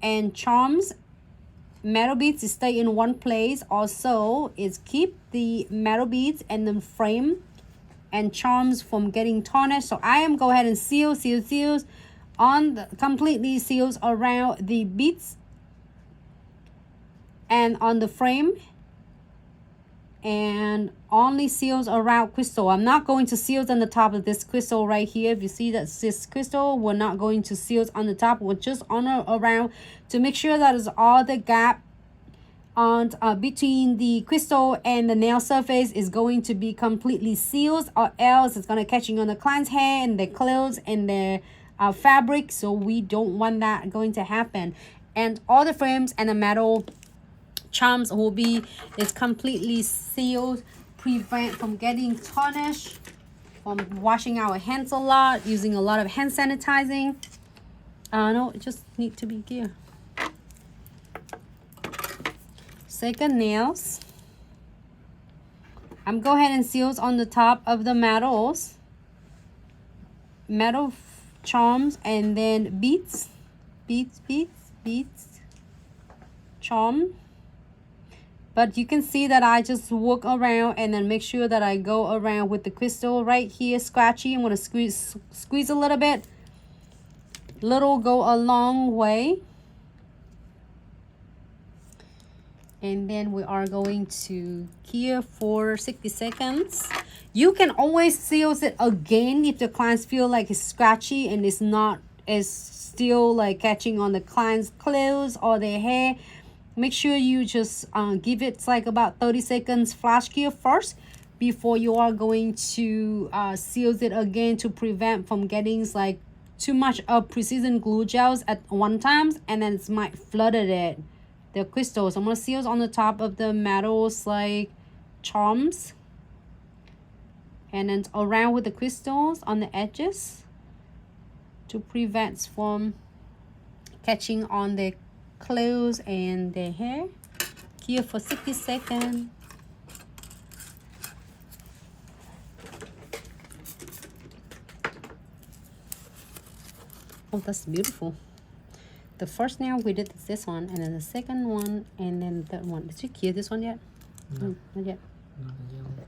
and charms metal beads to stay in one place. Also is keep the metal beads and the frame and charms from getting tarnished. So I am go ahead and seals on the completely seals around the beads and on the frame, and only seals around crystal. I'm not going to seals on the top of this crystal right here. If you see that this crystal, we're not going to seals on the top. We're just on around to make sure that is all the gap on between the crystal and the nail surface is going to be completely sealed, or else it's going to catching on the client's hair and their clothes and their fabric. So we don't want that going to happen. And all the frames and the metal charms will be is completely sealed, prevent from getting tarnished, from washing our hands a lot, using a lot of hand sanitizing. No, it just need to be gear. Second nails, I'm go ahead and seals on the top of the metal charms, and then beads, charm. But you can see that I just walk around and then make sure that I go around with the crystal right here, scratchy. I'm going to squeeze a little bit. Little go a long way. And then we are going to here for 60 seconds. You can always seal it again if the clients feel like it's scratchy and it's not, is still like catching on the client's clothes or their hair. Make sure you just give it like about 30 seconds flash cure first before you are going to seal it again, to prevent from getting like too much of precision glue gels at one time, and then it might flooded it. The crystals, I'm gonna seal on the top of the metals like charms, and then around with the crystals on the edges to prevent from catching on the clothes and the hair. Here for 60 seconds. Oh, that's beautiful. The first nail we did is this one, and then the second one, and then the third one. Did you cure this one yet? No. Not yet. Not yet.